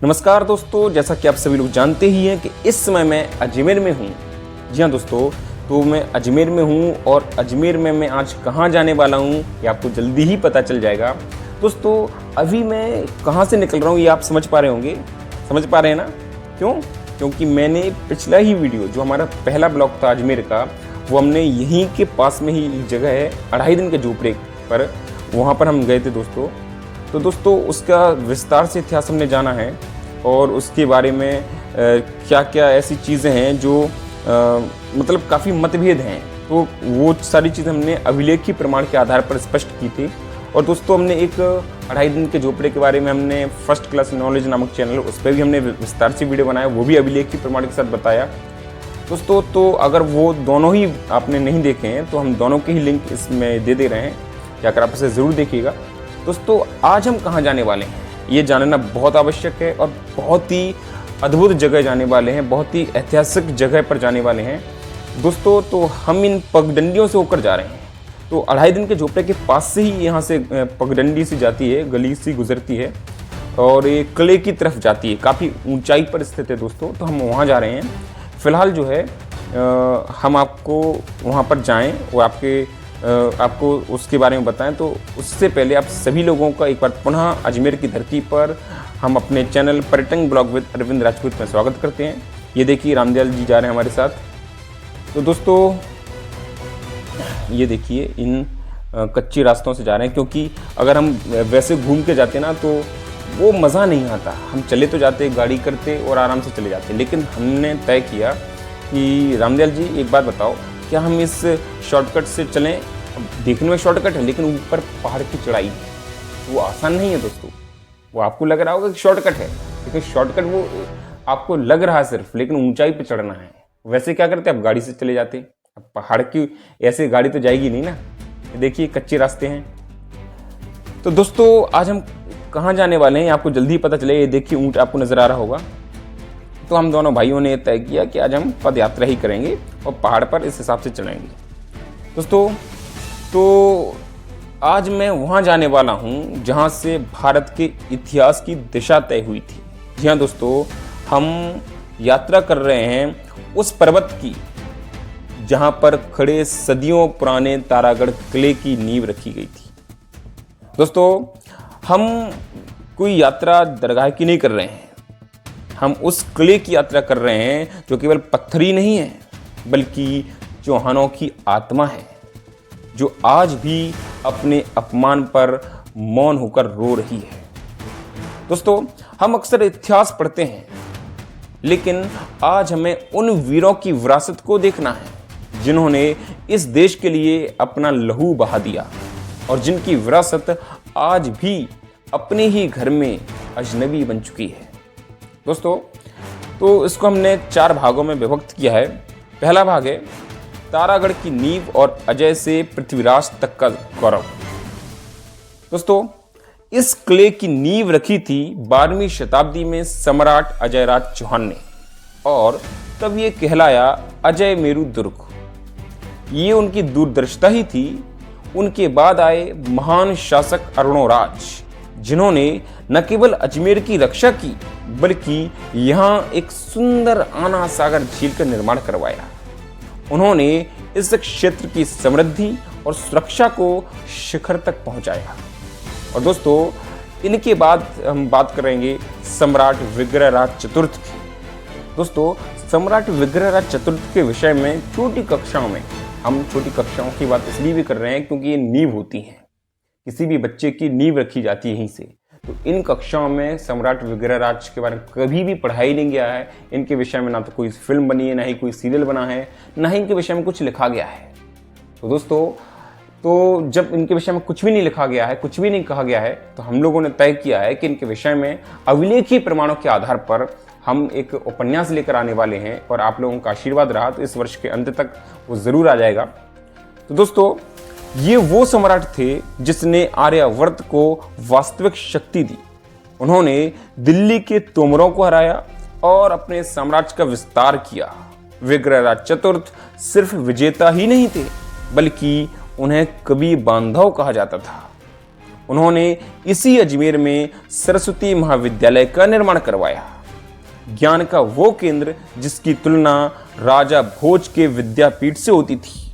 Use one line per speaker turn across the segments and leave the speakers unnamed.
नमस्कार दोस्तों, जैसा कि आप सभी लोग जानते ही हैं कि इस समय मैं अजमेर में हूँ। जी हाँ दोस्तों, तो मैं अजमेर में हूँ और अजमेर में मैं आज कहाँ जाने वाला हूँ ये आपको जल्दी ही पता चल जाएगा। दोस्तों अभी मैं कहाँ से निकल रहा हूँ ये आप समझ पा रहे होंगे, समझ पा रहे हैं ना? क्यों? क्योंकि मैंने पिछला ही वीडियो जो हमारा पहला ब्लॉग था अजमेर का, वो हमने यहीं के पास में ही एक जगह है अढ़ाई दिन के झोपड़े पर, वहाँ पर हम गए थे दोस्तों। तो दोस्तों उसका विस्तार से इतिहास हमने जाना है और उसके बारे में क्या क्या ऐसी चीज़ें हैं जो मतलब काफ़ी मतभेद हैं, तो वो सारी चीज़ें हमने अभिलेखी प्रमाण के आधार पर स्पष्ट की थी। और दोस्तों हमने एक अढ़ाई दिन के झोपड़े के बारे में हमने फर्स्ट क्लास नॉलेज नामक चैनल, उस पर भी हमने विस्तार से वीडियो बनाया, वो भी अभिलेखी प्रमाण के साथ बताया दोस्तों। तो अगर वो दोनों ही आपने नहीं देखे हैं तो हम दोनों के ही लिंक इसमें दे रहे हैं, जाकर आप इसे ज़रूर देखिएगा। दोस्तों आज हम कहाँ जाने वाले हैं ये जानना बहुत आवश्यक है और बहुत ही अद्भुत जगह जाने वाले हैं, बहुत ही ऐतिहासिक जगह पर जाने वाले हैं दोस्तों। तो हम इन पगडंडियों से होकर जा रहे हैं। तो अढ़ाई दिन के झोपड़े के पास से ही यहाँ से पगडंडी सी जाती है, गली सी गुजरती है और ये किले की तरफ जाती है, काफ़ी ऊंचाई पर स्थित है दोस्तों। तो हम वहाँ जा रहे हैं। फ़िलहाल जो है हम आपको वहाँ पर जाएँ और आपको उसके बारे में बताएं। तो उससे पहले आप सभी लोगों का एक बार पुनः अजमेर की धरती पर हम अपने चैनल पर्यटन ब्लॉग विद अरविंद राजपूत में स्वागत करते हैं। ये देखिए रामदयाल जी जा रहे हैं हमारे साथ। तो दोस्तों ये देखिए इन कच्चे रास्तों से जा रहे हैं, क्योंकि अगर हम वैसे घूम के जाते ना तो वो मज़ा नहीं आता। हम चले तो जाते, गाड़ी करते और आराम से चले जाते, लेकिन हमने तय किया कि रामदयाल जी एक बात बताओ, क्या हम इस शॉर्टकट से चलें? अब देखने में शॉर्टकट है लेकिन ऊपर पहाड़ की चढ़ाई है, वो आसान नहीं है दोस्तों। वो आपको लग रहा होगा कि शॉर्टकट है, लेकिन शॉर्टकट वो आपको लग रहा है सिर्फ, लेकिन ऊंचाई पे चढ़ना है। वैसे क्या करते आप गाड़ी से चले जाते, अब पहाड़ की ऐसे गाड़ी तो जाएगी नहीं ना। देखिए कच्चे रास्ते हैं। तो दोस्तों आज हम कहाँ जाने वाले हैं आपको जल्दी पता चले। ये देखिए ऊँट आपको नजर आ रहा होगा। तो हम दोनों भाइयों ने तय किया कि आज हम पद यात्रा ही करेंगे और पहाड़ पर इस हिसाब से चढ़ेंगे दोस्तों। तो आज मैं वहाँ जाने वाला हूँ जहाँ से भारत के इतिहास की दिशा तय हुई थी। जी हाँ दोस्तों, हम यात्रा कर रहे हैं उस पर्वत की जहाँ पर खड़े सदियों पुराने तारागढ़ किले की नींव रखी गई थी। दोस्तों हम कोई यात्रा दरगाह की नहीं कर रहे हैं, हम उस किले की यात्रा कर रहे हैं जो केवल पत्थर ही नहीं है बल्कि चौहानों की आत्मा है, जो आज भी अपने अपमान पर मौन होकर रो रही है। दोस्तों हम अक्सर इतिहास पढ़ते हैं, लेकिन आज हमें उन वीरों की विरासत को देखना है जिन्होंने इस देश के लिए अपना लहू बहा दिया और जिनकी विरासत आज भी अपने ही घर में अजनबी बन चुकी है दोस्तों। तो इसको हमने 4 भागों में विभक्त किया है। पहला भाग है तारागढ़ की नींव और अजय से पृथ्वीराज तक का गौरव। दोस्तों इस किले की नींव रखी थी 12वीं शताब्दी में सम्राट अजयराज चौहान ने, और तब ये कहलाया अजय मेरु दुर्ग। ये उनकी दूरदर्शिता ही थी। उनके बाद आए महान शासक अरुणोराज, जिन्होंने न केवल अजमेर की रक्षा की बल्कि यहाँ एक सुंदर आना सागर झील का निर्माण करवाया। उन्होंने इस क्षेत्र की समृद्धि और सुरक्षा को शिखर तक पहुंचाया। और दोस्तों इनके बाद हम बात करेंगे सम्राट विग्रहराज चतुर्थ की। दोस्तों सम्राट विग्रहराज चतुर्थ के विषय में छोटी कक्षाओं की बात इसलिए भी कर रहे हैं क्योंकि ये नींव होती हैं, किसी भी बच्चे की नींव रखी जाती है यहीं से। तो इन कक्षाओं में सम्राट विग्रहराज के बारे में कभी भी पढ़ाई नहीं गया है। इनके विषय में ना तो कोई फिल्म बनी है, ना ही कोई सीरियल बना है, ना ही इनके विषय में कुछ लिखा गया है। तो दोस्तों तो जब इनके विषय में कुछ भी नहीं लिखा गया है, कुछ भी नहीं कहा गया है, तो हम लोगों ने तय किया है कि इनके विषय में अभिलेखी प्रमाणों के आधार पर हम एक उपन्यास लेकर आने वाले हैं। और आप लोगों का आशीर्वाद रहा तो इस वर्ष के अंत तक वो जरूर आ जाएगा। तो दोस्तों ये वो सम्राट थे जिसने आर्यावर्त को वास्तविक शक्ति दी। उन्होंने दिल्ली के तोमरों को हराया और अपने साम्राज्य का विस्तार किया। विग्रहराज चतुर्थ सिर्फ विजेता ही नहीं थे, बल्कि उन्हें कवि बांधव कहा जाता था। उन्होंने इसी अजमेर में सरस्वती महाविद्यालय का निर्माण करवाया, ज्ञान का वो केंद्र जिसकी तुलना राजा भोज के विद्यापीठ से होती थी।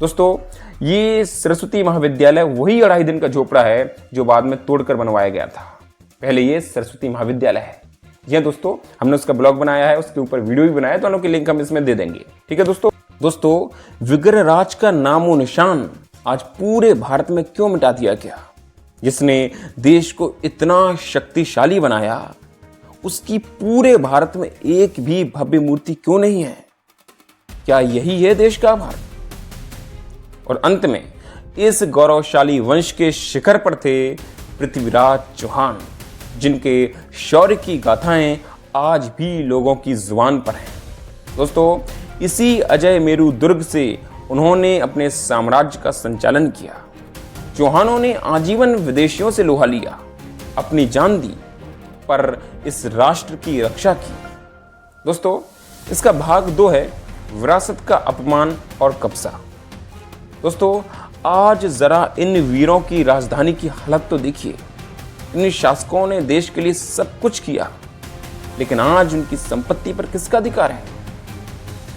दोस्तों, ये सरस्वती महाविद्यालय वही 2.5 दिन का झोपड़ा है जो बाद में तोड़कर बनवाया गया था। पहले ये सरस्वती महाविद्यालय है। जी दोस्तों, हमने उसका ब्लॉग बनाया है, उसके ऊपर वीडियो भी बनाया, दोनों की लिंक हम इसमें दे देंगे। ठीक है दोस्तों, विग्रहराज का नामो निशान आज पूरे भारत में क्यों मिटा दिया गया? जिसने देश को इतना शक्तिशाली बनाया, उसकी पूरे भारत में एक भी भव्य मूर्ति क्यों नहीं है? क्या यही है देश का आभार? और अंत में इस गौरवशाली वंश के शिखर पर थे पृथ्वीराज चौहान, जिनके शौर्य की गाथाएं आज भी लोगों की जुबान पर हैं। दोस्तों, इसी अजय मेरू दुर्ग से उन्होंने अपने साम्राज्य का संचालन किया। चौहानों ने आजीवन विदेशियों से लोहा लिया, अपनी जान दी, पर इस राष्ट्र की रक्षा की। दोस्तों, इसका भाग 2 है, विरासत का अपमान और कब्जा। दोस्तों, आज जरा इन वीरों की राजधानी की हालत तो देखिए। इन शासकों ने देश के लिए सब कुछ किया, लेकिन आज उनकी संपत्ति पर किसका अधिकार है?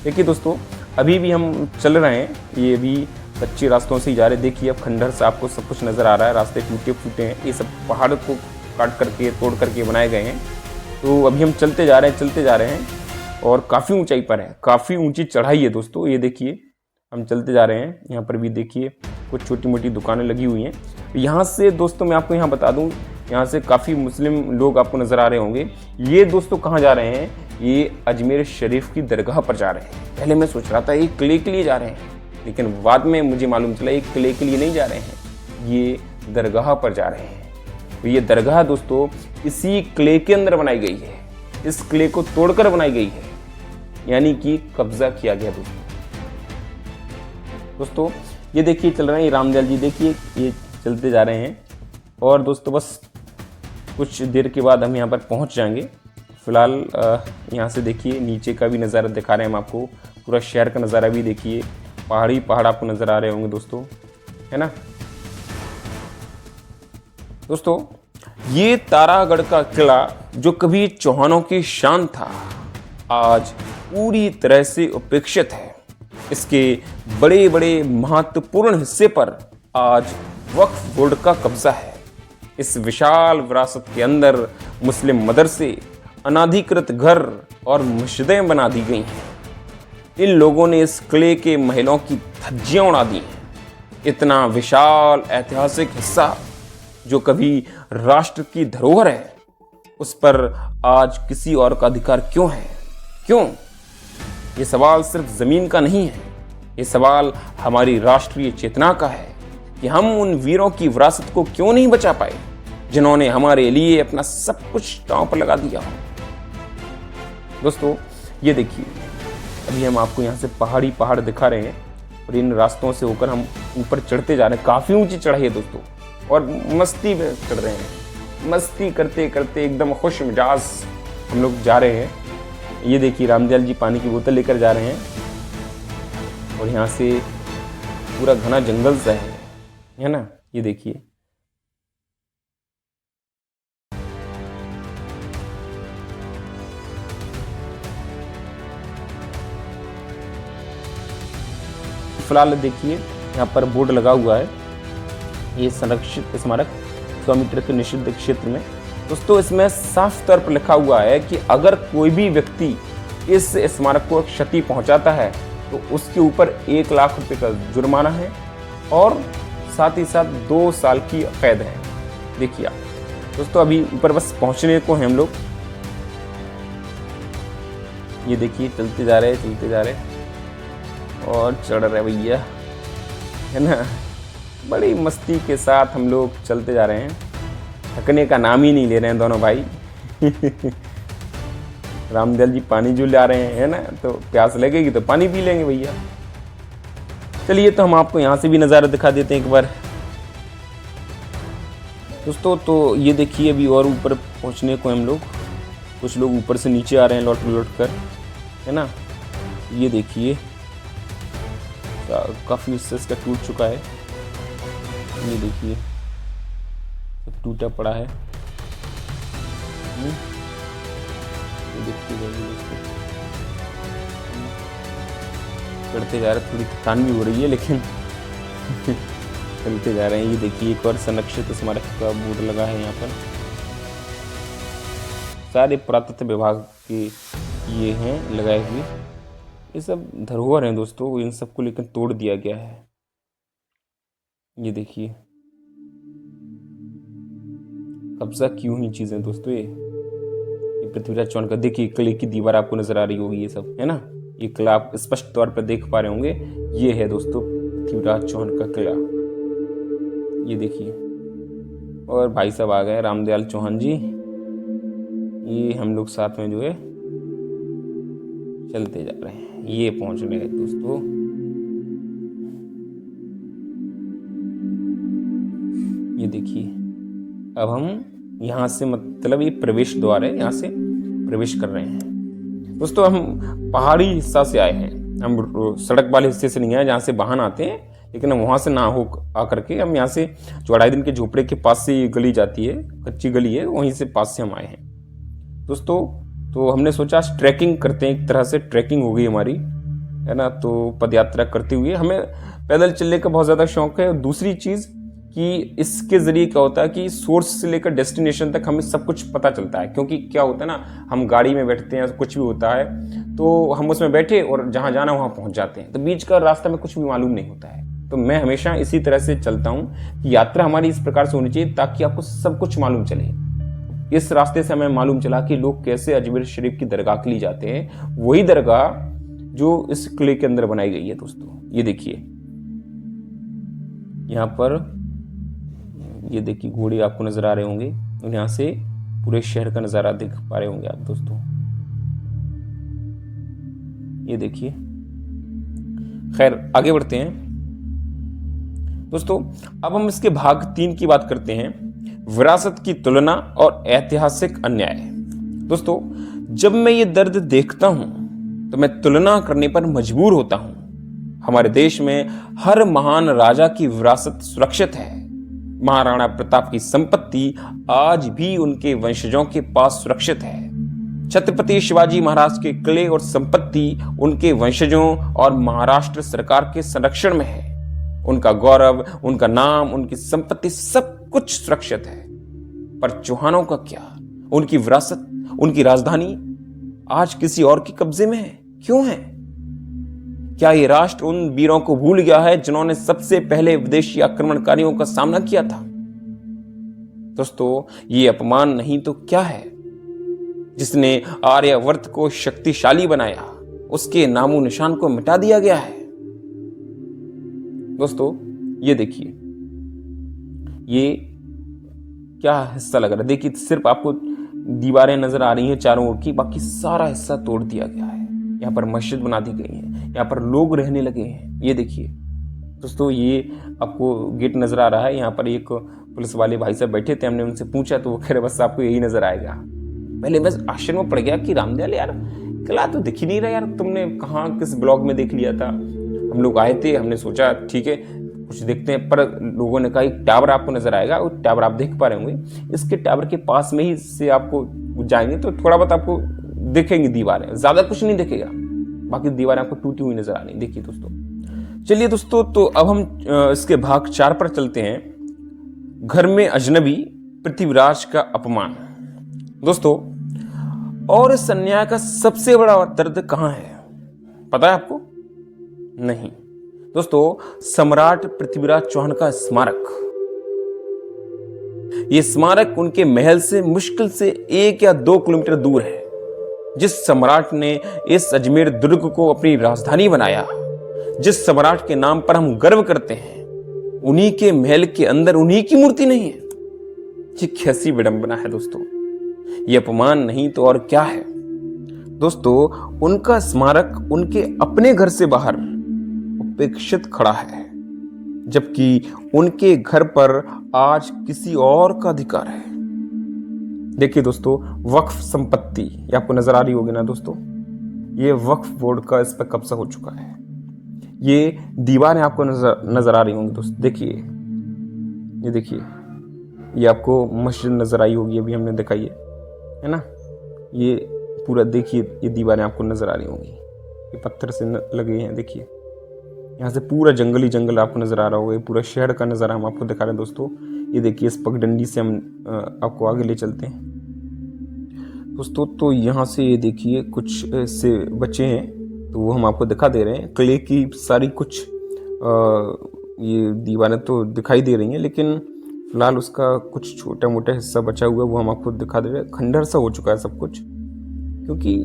देखिए दोस्तों, अभी भी हम चल रहे हैं, ये भी कच्चे रास्तों से ही जा रहे हैं। देखिए, अब खंडर से आपको सब कुछ नजर आ रहा है, रास्ते टूटे फूटे हैं, ये सब पहाड़ को काट करके तोड़ करके बनाए गए हैं। तो अभी हम चलते जा रहे हैं और काफ़ी ऊंचाई पर है, काफ़ी ऊंची चढ़ाई है। दोस्तों, ये देखिए, हम चलते जा रहे हैं। यहाँ पर भी देखिए कुछ छोटी मोटी दुकानें लगी हुई हैं। यहाँ से दोस्तों मैं आपको यहाँ बता दूँ, यहाँ से काफ़ी मुस्लिम लोग आपको नज़र आ रहे होंगे। ये दोस्तों कहाँ जा रहे हैं? ये अजमेर शरीफ की दरगाह पर जा रहे हैं। पहले मैं सोच रहा था ये किले के लिए जा रहे हैं, लेकिन बाद में मुझे मालूम चला ये किले के लिए नहीं जा रहे हैं, ये दरगाह पर जा रहे हैं। तो ये दरगाह दोस्तों इसी किले के अंदर बनाई गई है, इस किले को तोड़कर बनाई गई है, यानी कि कब्जा किया गया। दोस्तों ये देखिए चल रहे हैं रामदयाल जी, देखिए ये चलते जा रहे हैं। और दोस्तों बस कुछ देर के बाद हम यहाँ पर पहुँच जाएंगे। फिलहाल यहाँ से देखिए नीचे का भी नज़ारा दिखा रहे हैं हम आपको, पूरा शहर का नज़ारा भी देखिए, पहाड़ आपको नज़र आ रहे होंगे दोस्तों, है ना। दोस्तों ये तारागढ़ का किला जो कभी चौहानों की शान था, आज पूरी तरह से उपेक्षित है। इसके बड़े बड़े महत्वपूर्ण हिस्से पर आज वक्फ बोर्ड का कब्जा है। इस विशाल विरासत के अंदर मुस्लिम मदरसे, अनाधिकृत घर और मस्जिदें बना दी गई हैं। इन लोगों ने इस किले के महलों की धज्जियां उड़ा दी हैं। इतना विशाल ऐतिहासिक हिस्सा जो कभी राष्ट्र की धरोहर है, उस पर आज किसी और का अधिकार क्यों है? क्यों? ये सवाल सिर्फ जमीन का नहीं है, ये सवाल हमारी राष्ट्रीय चेतना का है कि हम उन वीरों की विरासत को क्यों नहीं बचा पाए जिन्होंने हमारे लिए अपना सब कुछ दांव पर लगा दिया हो। दोस्तों ये देखिए, अभी हम आपको यहाँ से पहाड़ दिखा रहे हैं और इन रास्तों से होकर हम ऊपर चढ़ते जा रहे हैं। काफ़ी ऊंची चढ़ाई है दोस्तों, और मस्ती में चढ़ रहे हैं, मस्ती करते करते एकदम खुश मिजाज हम लोग जा रहे हैं। ये देखिए रामदयाल जी पानी की बोतल लेकर जा रहे हैं और यहाँ से पूरा घना जंगल सा है ना। ये देखिए फिलहाल देखिए यहाँ पर बोर्ड लगा हुआ है, ये संरक्षित स्मारक 100 मीटर के निषिद्ध क्षेत्र में। दोस्तों इसमें साफ तौर पर लिखा हुआ है कि अगर कोई भी व्यक्ति इस स्मारक को क्षति पहुंचाता है तो उसके ऊपर 1 लाख रुपए का जुर्माना है और साथ ही साथ 2 साल की कैद है। देखिए आप दोस्तों, अभी ऊपर बस पहुंचने को हैं हम लोग। ये देखिए चलते जा रहे और चढ़ रहे भैया, है ना। बड़ी मस्ती के साथ हम लोग चलते जा रहे हैं, थकने का नाम ही नहीं ले रहे हैं दोनों भाई। रामदयाल जी पानी जो ला रहे हैं, है ना, तो प्यास लगेगी तो पानी पी लेंगे भैया। चलिए तो हम आपको यहाँ से भी नज़ारा दिखा देते हैं एक बार दोस्तों। तो ये देखिए अभी और ऊपर पहुँचने को हम लोग, कुछ लोग ऊपर से नीचे आ रहे हैं लौट कर, है ना। ये देखिए काफ़ी हिस्सा इसका टूट चुका है। ये देखिए टूटा पड़ा है। ये देखिए दोस्तों, चढ़ते जा रहे, थोड़ी थकान भी हो रही है लेकिन चलते जा रहे हैं। ये देखिए एक और संरक्षित स्मारक का बोर्ड लगा है यहाँ पर। सारे पुरातत्व विभाग के ये हैं लगाए हुए। ये सब धरोहर हैं दोस्तों, इन सबको लेकर तोड़ दिया गया है। ये देखिए कब्जा की हुई चीजें दोस्तों। ये पृथ्वीराज चौहान का देखिए किले की दीवार आपको नजर आ रही होगी, ये सब है ना। ये किला आप स्पष्ट तौर पर देख पा रहे होंगे। ये है दोस्तों पृथ्वीराज चौहान का किला। ये देखिए, और भाई साहब आ गए रामदयाल चौहान जी। ये हम लोग साथ में जो है चलते जा रहे हैं। ये पहुंच रहे हैं दोस्तों। ये देखिए अब हम यहाँ से, मतलब ये प्रवेश द्वार है, यहाँ से प्रवेश कर रहे हैं दोस्तों। हम पहाड़ी हिस्सा से आए हैं, हम सड़क वाले हिस्से से नहीं आए जहाँ से वाहन आते हैं, लेकिन हम वहाँ से ना हो आकर के हम यहाँ से जो 2.5 दिन के झोपड़े के पास से ये गली जाती है, कच्ची गली है, वहीं से पास से हम आए हैं दोस्तों। तो हमने सोचा ट्रैकिंग करते हैं, एक तरह से ट्रैकिंग हो गई हमारी, है ना। तो पद यात्रा करते हुए, हमें पैदल चलने का बहुत ज़्यादा शौक है। और दूसरी चीज़ कि इसके ज़रिए क्या होता है कि सोर्स से लेकर डेस्टिनेशन तक हमें सब कुछ पता चलता है। क्योंकि क्या होता है ना, हम गाड़ी में बैठते हैं, कुछ भी होता है तो हम उसमें बैठे और जहाँ जाना वहाँ पहुँच जाते हैं, तो बीच का रास्ता में कुछ भी मालूम नहीं होता है। तो मैं हमेशा इसी तरह से चलता हूँ कि यात्रा हमारी इस प्रकार से होनी चाहिए ताकि आपको सब कुछ मालूम चले। इस रास्ते से हमें मालूम चला कि लोग कैसे अजमेर शरीफ की दरगाह के लिए जाते हैं, वही दरगाह जो इस किले के अंदर बनाई गई है दोस्तों। ये देखिए यहाँ पर, ये देखिए घोड़े आपको नजर आ रहे होंगे, और यहाँ से पूरे शहर का नजारा देख पा रहे होंगे आप दोस्तों। ये देखिए, खैर आगे बढ़ते हैं दोस्तों। अब हम इसके भाग 3 की बात करते हैं, विरासत की तुलना और ऐतिहासिक अन्याय। दोस्तों जब मैं ये दर्द देखता हूं तो मैं तुलना करने पर मजबूर होता हूं। हमारे देश में हर महान राजा की विरासत सुरक्षित है। महाराणा प्रताप की संपत्ति आज भी उनके वंशजों के पास सुरक्षित है। छत्रपति शिवाजी महाराज के किले और संपत्ति उनके वंशजों और महाराष्ट्र सरकार के संरक्षण में है। उनका गौरव, उनका नाम, उनकी संपत्ति सब कुछ सुरक्षित है। पर चौहानों का क्या? उनकी विरासत, उनकी राजधानी आज किसी और के कब्जे में है। क्यों है? क्या ये राष्ट्र उन वीरों को भूल गया है जिन्होंने सबसे पहले विदेशी आक्रमणकारियों का सामना किया था? दोस्तों ये अपमान नहीं तो क्या है? जिसने आर्यवर्त को शक्तिशाली बनाया, उसके नामो निशान को मिटा दिया गया है। दोस्तों ये देखिए, ये क्या हिस्सा लग रहा है? देखिए सिर्फ आपको दीवारें नजर आ रही हैं चारों ओर की, बाकी सारा हिस्सा तोड़ दिया गया है। यहाँ पर मस्जिद बना दी गई है, यहाँ पर लोग रहने लगे हैं। ये देखिए दोस्तों, ये आपको गेट नजर आ रहा है। यहाँ पर एक पुलिस वाले भाई साहब बैठे थे, हमने उनसे पूछा तो वो कह रहे बस आपको यही नजर आएगा। पहले बस आश्चर्य में पड़ गया कि रामदयाल यार किला तो दिख ही नहीं रहा यार, तुमने कहाँ किस ब्लॉग में देख लिया था? हम लोग आए थे, हमने सोचा ठीक है कुछ देखते हैं, पर लोगों ने कहा एक टावर आपको नजर आएगा, वो टावर आप देख पा रहे होंगे, इसके टावर के पास में ही से आपको जाएंगे तो थोड़ा बहुत आपको दिखेंगी दीवारें, ज्यादा कुछ नहीं दिखेगा, बाकी दीवारें आपको टूटी हुई नजर आ रही। देखिए दोस्तों, चलिए दोस्तों, तो अब हम इसके भाग 4 पर चलते हैं, घर में अजनबी, पृथ्वीराज का अपमान। दोस्तों और इस अन्याय का सबसे बड़ा दर्द कहां है पता है आपको? नहीं दोस्तों, सम्राट पृथ्वीराज चौहान का स्मारक। यह स्मारक उनके महल से मुश्किल से 1 या 2 किलोमीटर दूर है। जिस सम्राट ने इस अजमेर दुर्ग को अपनी राजधानी बनाया, जिस सम्राट के नाम पर हम गर्व करते हैं, उन्हीं के महल के अंदर उन्हीं की मूर्ति नहीं है। ये कैसी विडंबना है दोस्तों, ये अपमान नहीं तो और क्या है। दोस्तों उनका स्मारक उनके अपने घर से बाहर उपेक्षित खड़ा है, जबकि उनके घर पर आज किसी और का अधिकार है। देखिए दोस्तों, वक्फ संपत्ति ये आपको नजर आ रही होगी ना दोस्तों, ये वक्फ बोर्ड का इस पर कब्जा हो चुका है। ये दीवारें आपको नजर आ रही होंगी दोस्तों, देखिए ये देखिए ये आपको मस्जिद नज़र आई होगी, अभी हमने दिखाई है ना। ये पूरा देखिए, ये दीवारें आपको नज़र आ रही होंगी, ये पत्थर से लगे हैं। देखिए यहाँ से पूरा जंगल ही जंगल आपको नज़र आ रहा होगा। ये पूरा शहर का नज़ारा हम आपको दिखा रहे हैं दोस्तों। ये देखिए, इस पगडंडी से हम आपको आगे ले चलते हैं दोस्तों। तो यहाँ से ये देखिए कुछ ऐसे बच्चे हैं, तो वो हम आपको दिखा दे रहे हैं। क्ले की सारी कुछ ये दीवारें तो दिखाई दे रही हैं, लेकिन फिलहाल उसका कुछ छोटा मोटा हिस्सा बचा हुआ है, वो हम आपको दिखा दे रहे हैं। खंडर सा हो चुका है सब कुछ, क्योंकि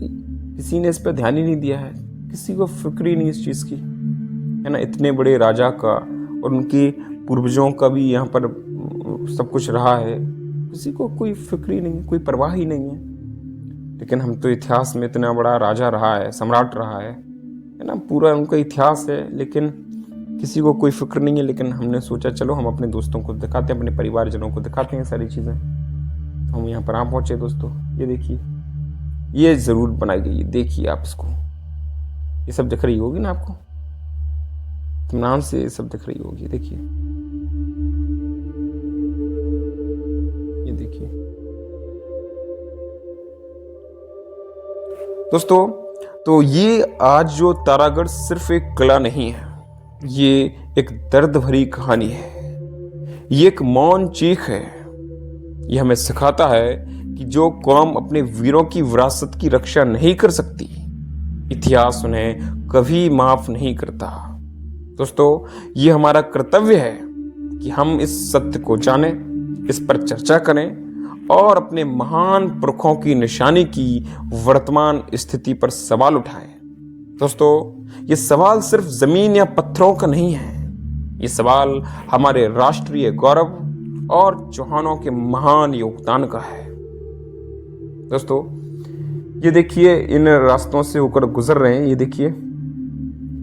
किसी ने इस पर ध्यान ही नहीं दिया है, किसी को फिक्र ही नहीं इस चीज़ की, है ना। इतने बड़े राजा का और उनके पूर्वजों का भी यहाँ पर सब कुछ रहा है, किसी को कोई फिक्र ही नहीं है, कोई परवाह ही नहीं है। लेकिन हम तो इतिहास में इतना बड़ा राजा रहा है, सम्राट रहा है ना, पूरा उनका इतिहास है, लेकिन किसी को कोई फिक्र नहीं है। लेकिन हमने सोचा चलो हम अपने दोस्तों को दिखाते हैं, अपने परिवारजनों को दिखाते हैं सारी चीज़ें। तो हम यहाँ पर आ पहुँचे दोस्तों। ये देखिए, ये ज़रूर बनाई गई है, देखिए आप इसको, ये सब दिख रही होगी ना आपको, इत्मीनान से ये सब दिख रही होगी। देखिए, ये देखिए दोस्तों। तो ये आज जो तारागढ़ सिर्फ एक किला नहीं है, ये एक दर्द भरी कहानी है, ये एक मौन चीख है। ये हमें सिखाता है कि जो कौम अपने वीरों की विरासत की रक्षा नहीं कर सकती, इतिहास उन्हें कभी माफ नहीं करता। दोस्तों, ये हमारा कर्तव्य है कि हम इस सत्य को जानें, इस पर चर्चा करें और अपने महान पुरखों की निशानी की वर्तमान स्थिति पर सवाल उठाएं। दोस्तों, ये सवाल सिर्फ जमीन या पत्थरों का नहीं है, ये सवाल हमारे राष्ट्रीय गौरव और चौहानों के महान योगदान का है। दोस्तों, ये देखिए, इन रास्तों से होकर गुजर रहे हैं। ये देखिए,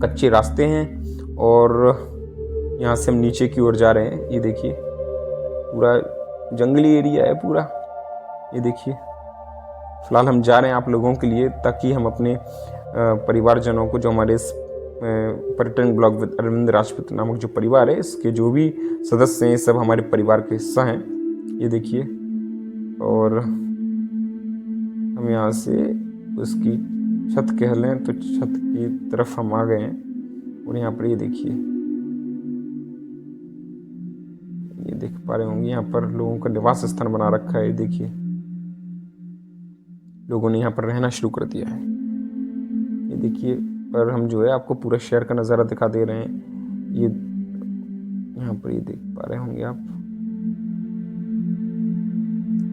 कच्चे रास्ते हैं और यहाँ से हम नीचे की ओर जा रहे हैं। ये देखिए, पूरा जंगली एरिया है पूरा। ये देखिए, फिलहाल हम जा रहे हैं आप लोगों के लिए, ताकि हम अपने परिवारजनों को, जो हमारे इस पर्यटन ब्लॉग विद अरविंद राजपूत नामक जो परिवार है, इसके जो भी सदस्य हैं, सब हमारे परिवार के हिस्सा हैं। ये देखिए, और हम यहाँ से उसकी छत कह लें तो छत की तरफ हम आ गए हैं। और यहाँ पर ये देखिए, ये देख पा रहे होंगे, यहाँ पर लोगों का निवास स्थान बना रखा है। ये देखिए, लोगों ने यहाँ पर रहना शुरू कर दिया है। ये देखिए, पर हम जो है आपको पूरा शहर का नज़ारा दिखा दे रहे हैं। ये यहाँ पर ये देख पा रहे होंगे आप।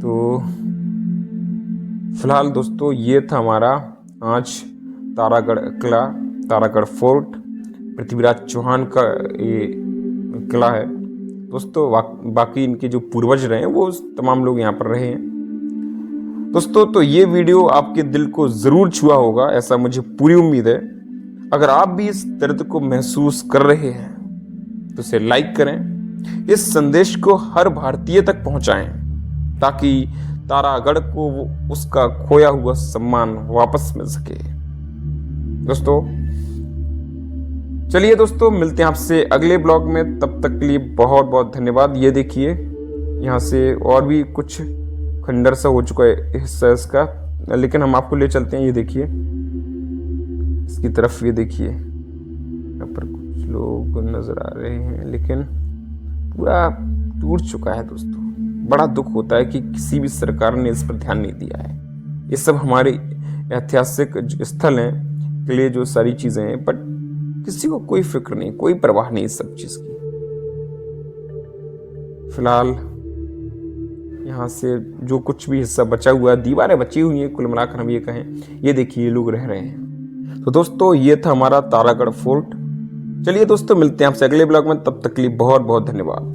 तो फिलहाल दोस्तों, ये था हमारा आज तारागढ़ किला, तारागढ़ फोर्ट, पृथ्वीराज चौहान का ये किला है दोस्तों। बाकी इनके जो पूर्वज रहे हैं, वो तमाम लोग यहाँ पर रहे हैं दोस्तों। तो ये वीडियो आपके दिल को ज़रूर छुआ होगा, ऐसा मुझे पूरी उम्मीद है। अगर आप भी इस दर्द को महसूस कर रहे हैं तो इसे लाइक करें, इस संदेश को हर भारतीय तक पहुंचाएं, ताकि तारागढ़ को उसका खोया हुआ सम्मान वापस मिल सके। दोस्तों, चलिए दोस्तों, मिलते हैं आपसे अगले ब्लॉग में। तब तक के लिए बहुत बहुत धन्यवाद। ये देखिए, यहाँ से और भी कुछ खंडर सा हो चुका है हिस्सा इसका, लेकिन हम आपको ले चलते हैं। ये देखिए, इसकी तरफ ये देखिए, यहाँ पर कुछ लोग नजर आ रहे हैं, लेकिन पूरा टूट चुका है दोस्तों। बड़ा दुख होता है कि किसी भी सरकार ने इस पर ध्यान नहीं दिया है। ये सब हमारे ऐतिहासिक स्थल हैं, किले, जो सारी चीजें हैं, बट किसी को कोई फिक्र नहीं, कोई परवाह नहीं इस सब चीज की। फिलहाल यहाँ से जो कुछ भी हिस्सा बचा हुआ है, दीवारें बची हुई हैं, कुल मिलाकर हम ये कहें, ये देखिए, ये लोग रह रहे हैं। तो दोस्तों, ये था हमारा तारागढ़ फोर्ट। चलिए दोस्तों, मिलते हैं आपसे अगले ब्लॉग में। तब तक के लिए बहुत बहुत धन्यवाद।